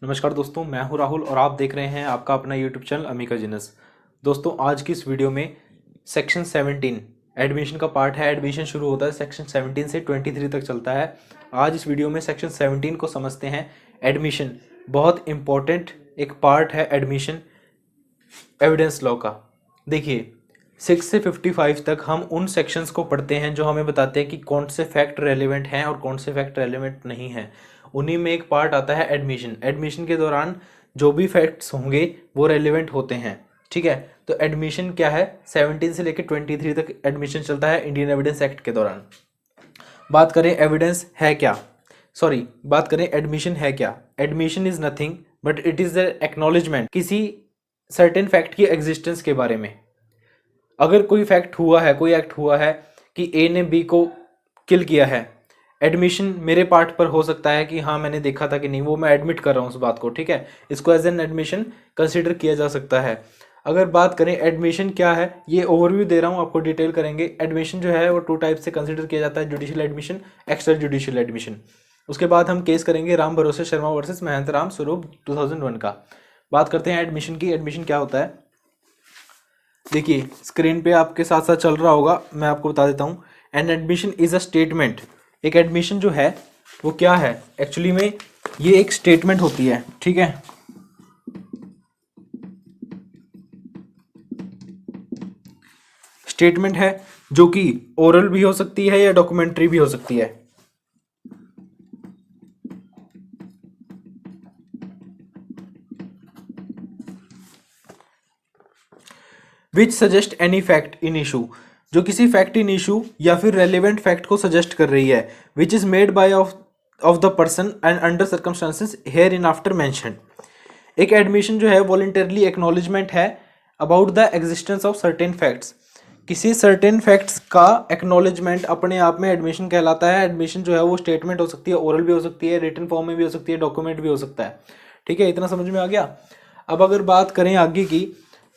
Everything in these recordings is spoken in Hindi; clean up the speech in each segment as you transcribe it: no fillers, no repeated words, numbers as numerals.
नमस्कार दोस्तों, मैं हूं राहुल और आप देख रहे हैं आपका अपना यूट्यूब चैनल अमिका जिनस। दोस्तों, आज की इस वीडियो में सेक्शन 17 एडमिशन का पार्ट है। एडमिशन शुरू होता है सेक्शन 17 से 23 तक चलता है। आज इस वीडियो में सेक्शन 17 को समझते हैं। एडमिशन बहुत इंपॉर्टेंट एक पार्ट है एडमिशन एविडेंस लॉ का। देखिए, 6 से 55 तक हम उन सेक्शंस को पढ़ते हैं जो हमें बताते हैं कि कौन से फैक्ट रेलिवेंट हैं और कौन से फैक्ट रेलिवेंट नहीं हैं। उन्हीं में एक पार्ट आता है एडमिशन। एडमिशन के दौरान जो भी फैक्ट्स होंगे वो रेलिवेंट होते हैं। ठीक है, तो एडमिशन क्या है, 17 से लेकर 23 तक एडमिशन चलता है इंडियन एविडेंस एक्ट के दौरान। बात करें एविडेंस है क्या, बात करें एडमिशन है क्या। Admission is nothing but it is the acknowledgement किसी सर्टेन फैक्ट की एग्जिस्टेंस के बारे में। अगर कोई फैक्ट हुआ है, कोई एक्ट हुआ है कि ए ने बी को किल किया है, एडमिशन मेरे पार्ट पर हो सकता है कि हाँ मैंने देखा था कि नहीं, वो मैं एडमिट कर रहा हूँ उस बात को। ठीक है, इसको एज एन एडमिशन कंसिडर किया जा सकता है। अगर बात करें एडमिशन क्या है, ये ओवरव्यू दे रहा हूँ, आपको डिटेल करेंगे। एडमिशन जो है वो 2 टाइप से कंसिडर किया जाता है, judicial admission, extra judicial admission. उसके बाद हम केस करेंगे राम भरोसे शर्मा वर्सेस महंत राम स्वरूप 2001 का। बात करते हैं एडमिशन की। एडमिशन क्या होता है, देखिए स्क्रीन पे आपके साथ साथ चल रहा होगा, मैं आपको बता देता हूँ। An admission is a statement. एक एडमिशन जो है वो क्या है, एक्चुअली में ये एक स्टेटमेंट होती है। ठीक है, स्टेटमेंट है जो कि ओरल भी हो सकती है या डॉक्यूमेंट्री भी हो सकती है। विच suggest any fact in issue, जो किसी फैक्ट इन इशू या फिर रेलिवेंट फैक्ट को सजेस्ट कर रही है। Which is made by of the person and under circumstances here in after mentioned. एक एडमिशन जो है वॉलंटरली एक्नॉलेजमेंट है about the existence of certain facts. किसी सर्टेन फैक्ट्स का एक्नॉलेजमेंट अपने आप में एडमिशन कहलाता है। एडमिशन जो है वो स्टेटमेंट हो सकती है, ओरल भी हो सकती है, रिटन फॉर्म में भी हो सकती है, डॉक्यूमेंट भी हो सकता है। ठीक है, इतना समझ में आ गया। अब अगर बात करें आगे की,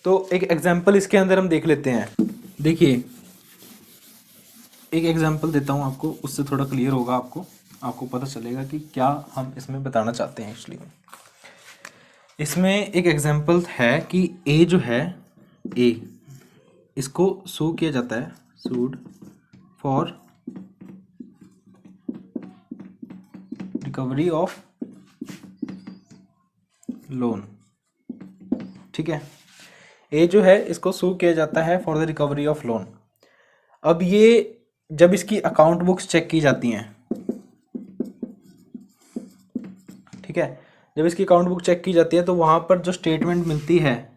तो एक एग्जाम्पल इसके अंदर हम देख लेते हैं। देखिए, एक एग्जाम्पल देता हूँ आपको, उससे थोड़ा क्लियर होगा, आपको पता चलेगा कि क्या हम इसमें बताना चाहते हैं। एक्चुअली इसमें एक एग्जाम्पल है कि ए जो है, ए इसको सू किया जाता है, सूड फॉर रिकवरी ऑफ लोन। ठीक है, ए जो है इसको सू किया जाता है for the recovery of loan. अब ये जब इसकी अकाउंट बुक्स चेक की जाती हैं, ठीक है, जब इसकी अकाउंट बुक चेक की जाती है तो वहां पर जो स्टेटमेंट मिलती है,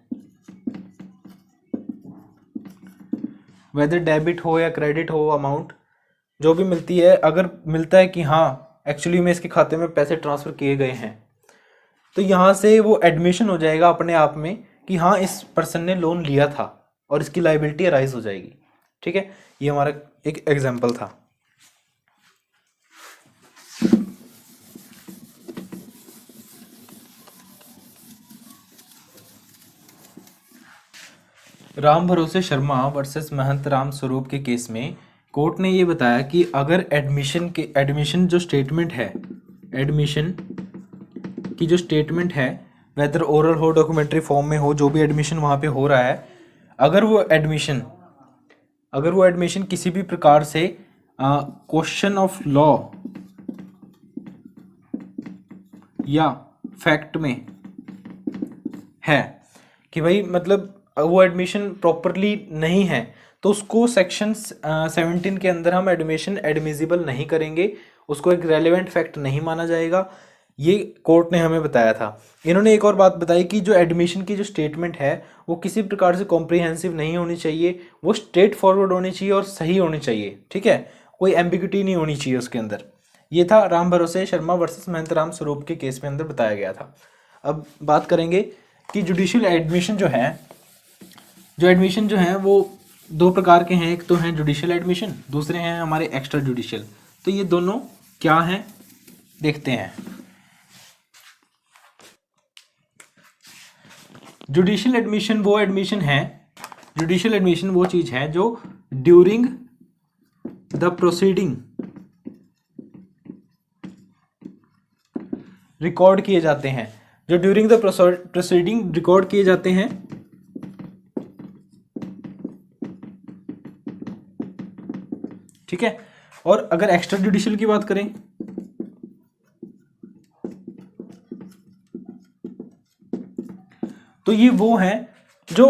वेदर डेबिट हो या क्रेडिट हो, अमाउंट जो भी मिलती है, अगर मिलता है कि हाँ एक्चुअली में इसके खाते में पैसे ट्रांसफर किए गए हैं, तो यहाँ से वो एडमिशन हो जाएगा अपने आप में कि हाँ इस पर्सन ने लोन लिया था और इसकी लाइबिलिटी अराइज हो जाएगी। ठीक है, ये हमारा एक एग्जाम्पल था। राम भरोसे शर्मा वर्सेस महंत राम स्वरूप के केस में कोर्ट ने ये बताया कि अगर एडमिशन जो स्टेटमेंट है, एडमिशन की जो स्टेटमेंट है, वेदर ओरल हो, डॉक्यूमेंट्री फॉर्म में हो, जो भी एडमिशन वहाँ पे हो रहा है, अगर वो एडमिशन किसी भी प्रकार से क्वेश्चन ऑफ लॉ या फैक्ट में है कि भाई मतलब वो एडमिशन प्रॉपरली नहीं है, तो उसको सेक्शन 17 के अंदर हम एडमिशन एडमिजिबल नहीं करेंगे, उसको एक रेलेवेंट फैक्ट नहीं माना जाएगा। ये कोर्ट ने हमें बताया था। इन्होंने एक और बात बताई कि जो एडमिशन की जो स्टेटमेंट है वो किसी प्रकार से कॉम्प्रिहेंसिव नहीं होनी चाहिए, वो स्ट्रेट फॉरवर्ड होनी चाहिए और सही होनी चाहिए। ठीक है, कोई एम्बिग्यूटी नहीं होनी चाहिए उसके अंदर। ये था राम भरोसे शर्मा वर्सेस महंत राम स्वरूप के केस में अंदर बताया गया था। अब बात करेंगे कि जुडिशियल एडमिशन जो है वो 2 प्रकार के हैं। एक तो हैं जुडिशियल एडमिशन, दूसरे हैं हमारे एक्स्ट्रा जुडिशियल। तो ये दोनों क्या हैं देखते हैं। जुडिशियल एडमिशन वो चीज है जो ड्यूरिंग द प्रोसीडिंग रिकॉर्ड किए जाते हैं। जो ड्यूरिंग द प्रोसीडिंग रिकॉर्ड किए जाते हैं, ठीक है। और अगर एक्स्ट्रा जुडिशियल की बात करें, तो ये वो हैं जो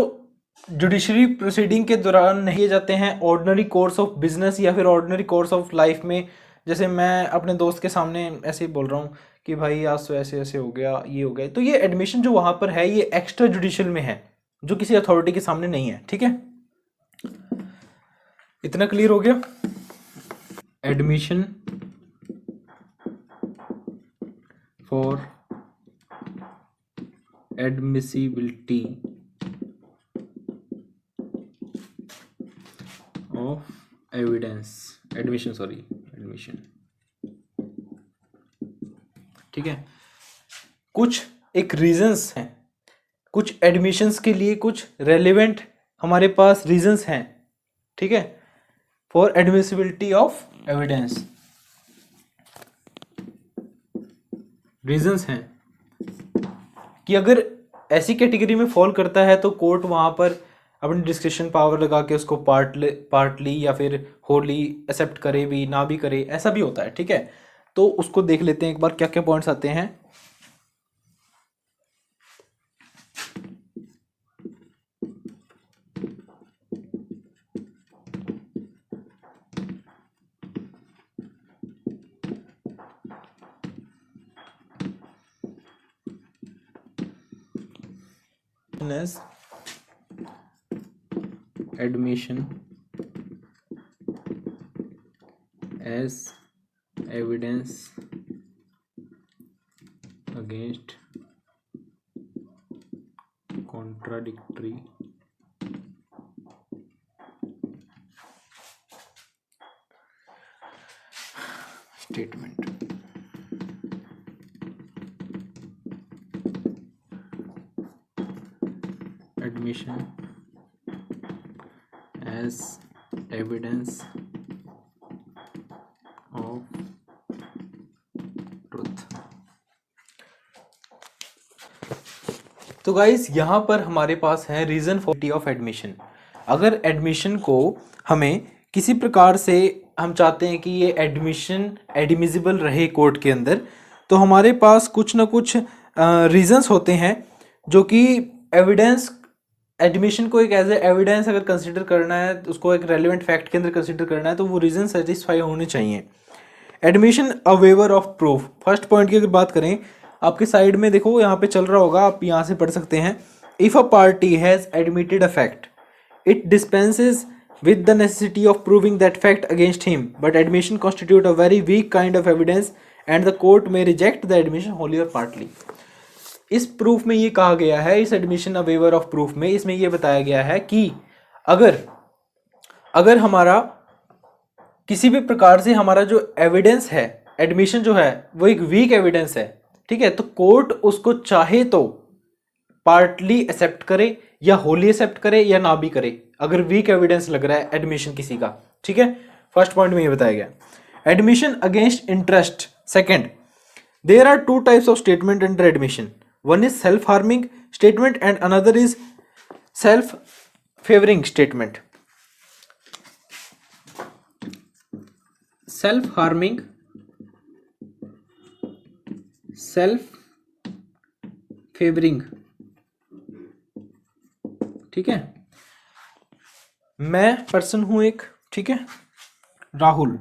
जुडिशरी प्रोसीडिंग के दौरान नहीं किए जाते हैं, ऑर्डिनरी कोर्स ऑफ बिजनेस या फिर ऑर्डिनरी कोर्स ऑफ लाइफ में। जैसे मैं अपने दोस्त के सामने ऐसे ही बोल रहा हूँ कि भाई आज तो ऐसे ऐसे हो गया, ये हो गया, तो ये एडमिशन जो वहां पर है ये एक्स्ट्रा जुडिशियल में है, जो किसी अथॉरिटी के सामने नहीं है, ठीक है। इतना क्लियर हो गया। Admission for admissibility of evidence, admission, ठीक है। कुछ एक रीजंस हैं, कुछ एडमिशंस के लिए कुछ रेलेवेंट हमारे पास रीजंस हैं, ठीक है, for admissibility of evidence. Reasons हैं कि अगर ऐसी कैटेगरी में फॉल करता है तो कोर्ट वहां पर अपनी डिस्क्रिप्शन पावर लगा के उसको पार्टली या फिर होली एक्सेप्ट करे भी, ना भी करे, ऐसा भी होता है, ठीक है। तो उसको देख लेते हैं एक बार क्या क्या पॉइंट्स आते हैं। Admission as evidence against contradictory statement। admission as evidence of truth। तो गाइस यहाँ पर हमारे पास है रीजन फॉर ऑफ एडमिशन। अगर एडमिशन को हमें किसी प्रकार से हम चाहते हैं कि ये एडमिशन एडमिसिबल रहे कोर्ट के अंदर, तो हमारे पास कुछ ना कुछ रीजंस होते हैं जो कि एविडेंस, एडमिशन को एक एज ए एविडेंस अगर कंसिडर करना है, उसको एक रेलिवेंट फैक्ट के अंदर कंसिडर करना है, तो वो रीजन सेटिस्फाई होने चाहिए। Admission a waiver of proof, first point की अगर बात करें, आपके साइड में देखो यहाँ पे चल रहा होगा, आप यहाँ से पढ़ सकते हैं। If a party has admitted a fact it dispenses with the necessity of proving that fact against him, but admission constitute a very weak kind of evidence and the court may reject the admission wholly or partly। इस प्रूफ में ये कहा गया है, इस admission a waiver of proof में इसमें ये बताया गया है कि अगर हमारा किसी भी प्रकार से हमारा जो एविडेंस है, एडमिशन जो है वो एक वीक एविडेंस है, ठीक है, तो कोर्ट उसको चाहे तो पार्टली एक्सेप्ट करे या होली एक्सेप्ट करे या ना भी करे, अगर वीक एविडेंस लग रहा है एडमिशन किसी का, ठीक है। फर्स्ट पॉइंट में ये बताया गया। Admission against interest, second, there are two types of statement under admission, one is self harming statement and another is self favouring statement. Self harming, self favouring, ठीक है। मैं पर्सन हूं एक, ठीक है, राहुल,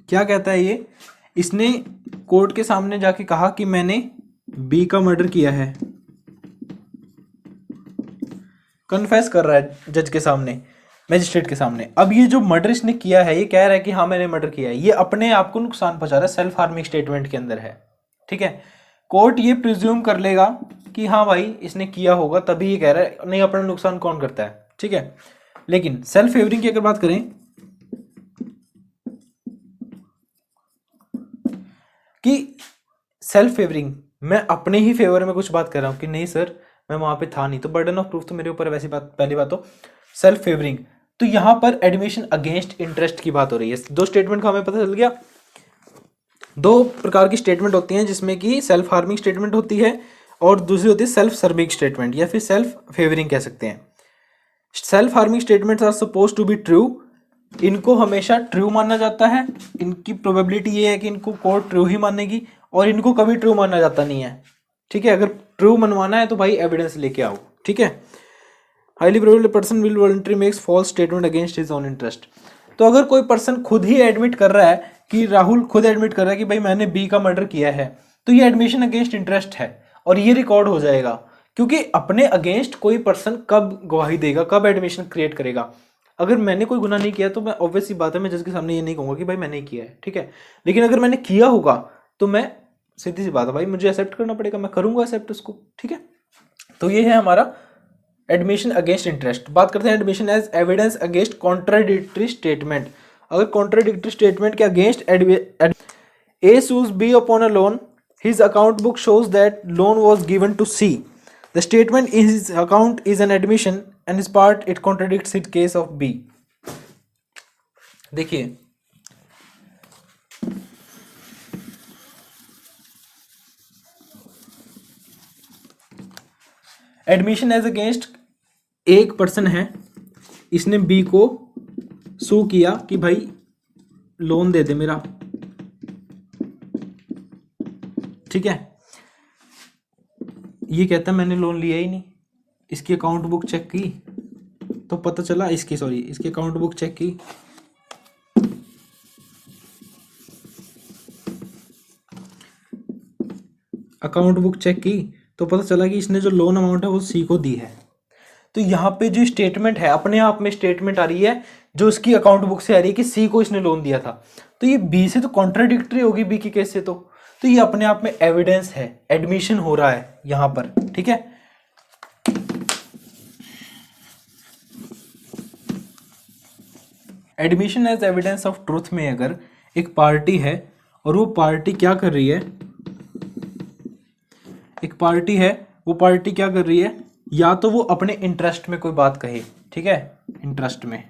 क्या कहता है ये, इसने कोर्ट के सामने जाके कहा कि मैंने बी का मर्डर किया है, कन्फेस कर रहा है जज के सामने, मैजिस्ट्रेट के सामने। अब ये जो मर्डर इसने किया है, ये कह रहा है कि हाँ मैंने मर्डर किया है, ये अपने आप को नुकसान पहुंचा रहा है, सेल्फ हार्मिंग स्टेटमेंट के अंदर है, ठीक है। कोर्ट ये प्रिज्यूम कर लेगा कि हाँ भाई इसने किया होगा, तभी ये कह रहा है, नहीं अपना नुकसान कौन करता है, ठीक है। लेकिन सेल्फ फेवरिंग की अगर बात करें कि सेल्फ फेवरिंग, मैं अपने ही फेवर में कुछ बात कर रहा हूं कि नहीं सर मैं वहां पे था नहीं, तो बर्डन ऑफ प्रूफ तो मेरे ऊपर है, वैसी बात, पहली बात तो सेल्फ फेवरिंग। तो यहां पर एडमिशन अगेंस्ट इंटरेस्ट की बात हो रही है। दो स्टेटमेंट का हमें पता चल गया, दो प्रकार की स्टेटमेंट होती हैं, जिसमें कि सेल्फ हार्मिंग स्टेटमेंट होती है और दूसरी होती है सेल्फ सर्विंग स्टेटमेंट या फिर सेल्फ फेवरिंग कह सकते हैं। Self harming statements are suppose to be true. इनको हमेशा ट्रू माना जाता है, इनकी प्रोबेबिलिटी ये है कि इनको कोर्ट ट्रू ही मानेगी, और इनको कभी ट्रू माना जाता नहीं है। ठीक है, अगर ट्रू मनवाना है तो भाई एविडेंस लेके आओ। ठीक है। Highly probable person will voluntary makes false statement against his own interest. तो अगर कोई पर्सन खुद ही एडमिट कर रहा है कि राहुल खुद एडमिट कर रहा है कि भाई मैंने बी का मर्डर किया है, तो ये एडमिशन अगेंस्ट इंटरेस्ट है और ये रिकॉर्ड हो जाएगा। क्योंकि अपने अगेंस्ट कोई पर्सन कब गवाही देगा, कब एडमिशन क्रिएट करेगा? अगर मैंने कोई गुनाह नहीं किया तो मैं ऑब्वियस सी बात है, मैं जज के सामने ये नहीं कहूंगा कि भाई मैंने किया है। ठीक है, लेकिन अगर मैंने किया होगा तो मैं, सीधी सी बात है भाई, मुझे एक्सेप्ट करना पड़ेगा, मैं करूंगा एक्सेप्ट उसको। ठीक है, तो ये है हमारा एडमिशन अगेंस्ट इंटरेस्ट। बात करते हैं admission as evidence against contradictory statement. अगर कॉन्ट्राडिक्टरी स्टेटमेंट के against A sues B upon a loan, his account book shows that loan was given to C, the statement in his account is an admission and is part it contradicts his case of B. देखिए, एडमिशन एज अगेंस्ट एक पर्सन है, इसने बी को सू किया कि भाई लोन दे दे मेरा। ठीक है, ये कहता है मैंने लोन लिया ही नहीं। इसकी अकाउंट बुक चेक की तो पता चला, इसकी अकाउंट बुक चेक की तो पता चला कि इसने जो लोन अमाउंट है वो सी को दी है। तो यहाँ पे जो स्टेटमेंट है, अपने आप में स्टेटमेंट आ रही है जो उसकी अकाउंट बुक से आ रही है कि सी को इसने लोन दिया था, तो ये बी से तो कॉन्ट्राडिक्टरी होगी, बी के केस से। तो ये अपने आप में एविडेंस है, एडमिशन हो रहा है यहां पर। ठीक है, admission as evidence of truth में अगर एक पार्टी है और वो पार्टी क्या कर रही है, वो पार्टी क्या कर रही है, या तो वो अपने इंटरेस्ट में कोई बात कहे, ठीक है, इंटरेस्ट में,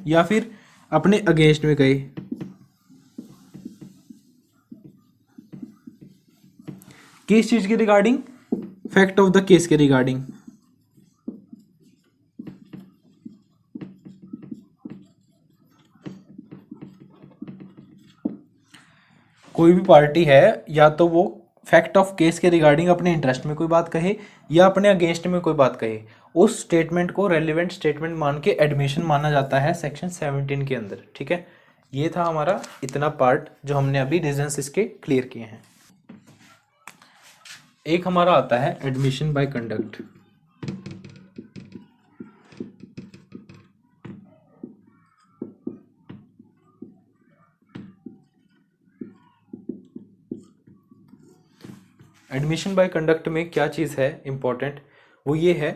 या फिर अपने अगेंस्ट में कहे। किस चीज के regarding? Fact of the case के रिगार्डिंग। कोई भी पार्टी है, या तो वो फैक्ट ऑफ केस के रिगार्डिंग अपने इंटरेस्ट में कोई बात कहे या अपने अगेंस्ट में कोई बात कहे, उस स्टेटमेंट को रेलिवेंट स्टेटमेंट मान के एडमिशन माना जाता है सेक्शन 17 के अंदर। ठीक है, ये था हमारा इतना पार्ट जो हमने अभी रीजंस इसके क्लियर किए हैं। एक हमारा आता है admission by conduct. Admission by conduct में क्या चीज़ है इम्पोर्टेंट, वो ये है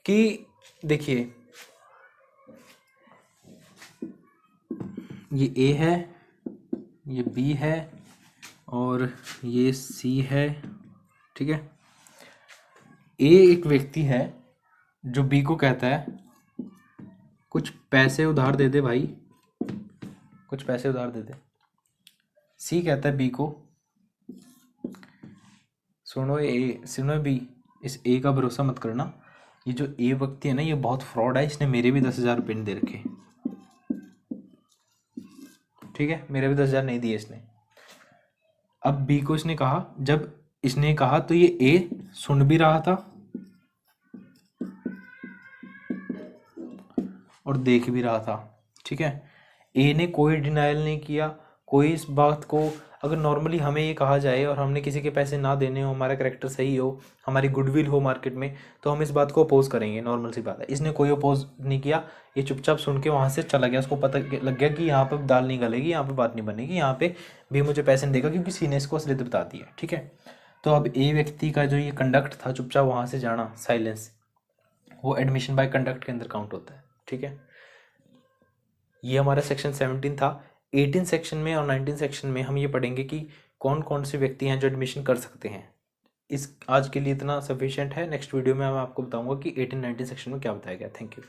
कि देखिए, ये ए है, ये बी है और ये सी है। ठीक है, ए एक व्यक्ति है जो बी को कहता है कुछ पैसे उधार दे दे भाई, कुछ पैसे उधार दे दे। सी कहता है बी को, सुनो बी, इस ए का भरोसा मत करना, ये जो ए व्यक्ति है ना ये बहुत फ्रॉड है, इसने मेरे भी 10,000 रुपये नहीं दे रखे। ठीक है, मेरे भी 10,000 नहीं दिए इसने। अब बी को इसने कहा, जब इसने कहा तो ये ए सुन भी रहा था और देख भी रहा था। ठीक है, ए ने कोई डिनायल नहीं किया, कोई इस बात को, अगर नॉर्मली हमें ये कहा जाए और हमने किसी के पैसे ना देने हो, हमारा कैरेक्टर सही हो, हमारी गुडविल हो मार्केट में, तो हम इस बात को अपोज करेंगे, नॉर्मल सी बात है। इसने कोई अपोज नहीं किया, ये चुपचाप सुन के वहाँ से चला गया। उसको पता लग गया कि यहाँ पर दाल नहीं गलेगी, यहाँ पर बात नहीं बनेगी, यहाँ पे भी मुझे पैसे नहीं देगा, क्योंकि सी ने इसको असलियत बता दी है। ठीक है, तो अब ए व्यक्ति का जो ये कंडक्ट था, चुपचाप वहाँ से जाना, साइलेंस, वो एडमिशन बाय कंडक्ट के अंदर काउंट होता है। ठीक है, ये हमारा सेक्शन 17 था। 18 सेक्शन में और 19 सेक्शन में हम ये पढ़ेंगे कि कौन कौन से व्यक्ति हैं जो एडमिशन कर सकते हैं। इस आज के लिए इतना सफिशिएंट है। नेक्स्ट वीडियो में मैं आपको बताऊंगा कि 18-19 सेक्शन में क्या बताया गया। Thank you.